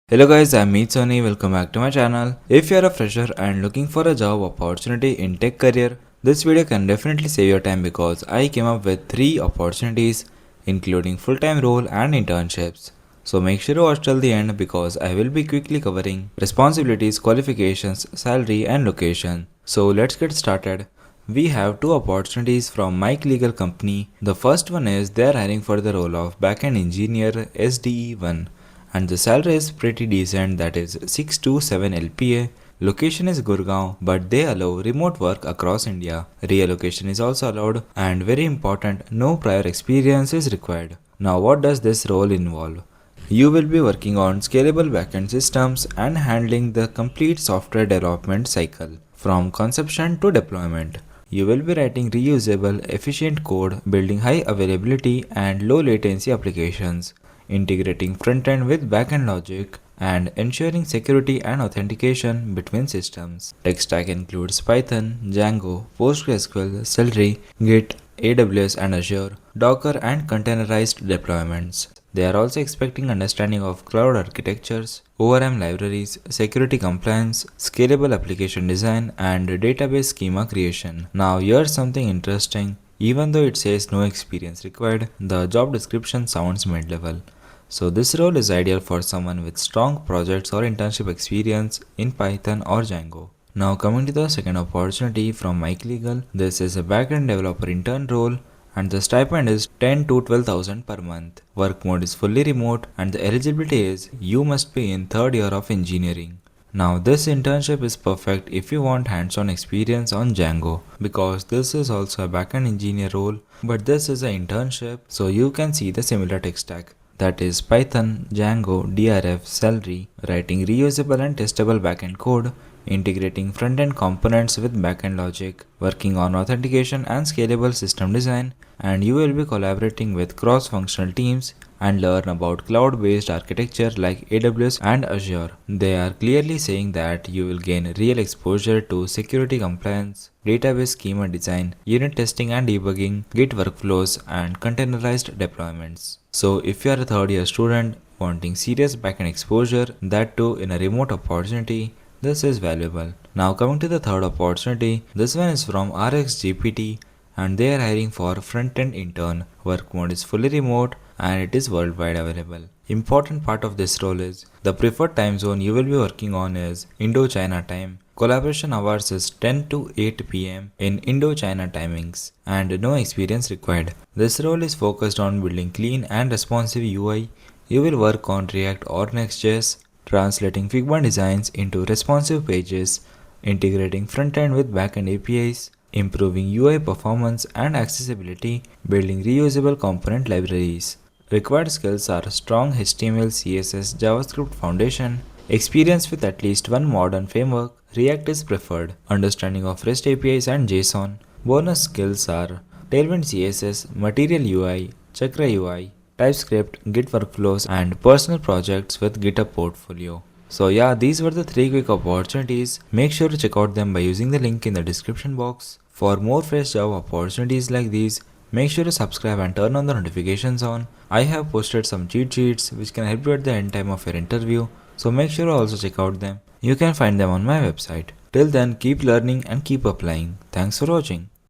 Hello guys, I'm Sony. Welcome back to my channel. If you're a fresher and looking for a job opportunity in tech career, this video can definitely save your time because I came up with 3 opportunities including full-time role and internships. So make sure to watch till the end because I will be quickly covering responsibilities, qualifications, salary and location. So let's get started. We have 2 opportunities from MikeLegal company. The first one is they are hiring for the role of Backend Engineer SDE1 and the salary is pretty decent, that is 6 to 7 LPA. Location is Gurgaon, but they allow remote work across India. Relocation is also allowed and very important, no prior experience is required. Now what does this role involve? You will be working on scalable backend systems and handling the complete software development cycle from conception to deployment. You will be writing reusable, efficient code, building high availability and low latency applications, integrating front-end with back-end logic, and ensuring security and authentication between systems. Tech stack includes Python, Django, PostgreSQL, Celery, Git, AWS and Azure, Docker and containerized deployments. They are also expecting understanding of cloud architectures, ORM libraries, security compliance, scalable application design, and database schema creation. Now here's something interesting. Even though it says no experience required, the job description sounds mid-level. So this role is ideal for someone with strong projects or internship experience in Python or Django. Now coming to the second opportunity from MikeLegal, this is a backend developer intern role and the stipend is 10 to 12,000 per month. Work mode is fully remote and the eligibility is you must be in third year of engineering. Now this internship is perfect if you want hands-on experience on Django because this is also a backend engineer role, but this is an internship so you can see the similar tech stack. That is Python, Django, DRF, Celery, writing reusable and testable backend code, integrating front-end components with backend logic, working on authentication and scalable system design, and you will be collaborating with cross-functional teams and learn about cloud-based architecture like AWS and Azure. They are clearly saying that you will gain real exposure to security compliance, database schema design, unit testing and debugging, Git workflows, and containerized deployments. So if you are a third year student wanting serious backend exposure, that too in a remote opportunity, this is valuable. Now coming to the third opportunity, this one is from RxGPT and they are hiring for Frontend Intern. Work mode is fully remote and it is worldwide available. Important part of this role is the preferred time zone you will be working on is Indo-China time. Collaboration hours is 10 to 8 p.m. in Indo-China timings and no experience required. This role is focused on building clean and responsive UI. You will work on React or Next.js, translating Figma designs into responsive pages, integrating front-end with back-end APIs, improving UI performance and accessibility, building reusable component libraries. Required skills are strong HTML, CSS, JavaScript foundation, experience with at least one modern framework, React is preferred, understanding of REST APIs and JSON. Bonus skills are Tailwind CSS, Material UI, Chakra UI, TypeScript, Git workflows, and personal projects with GitHub portfolio. So yeah, these were the 3 quick opportunities. Make sure to check out them by using the link in the description box. For more fresh job opportunities like these, make sure to subscribe and turn on the notifications on. I have posted some cheat sheets which can help you at the end time of your interview, so make sure to also check out them. You can find them on my website. Till then, keep learning and keep applying. Thanks for watching.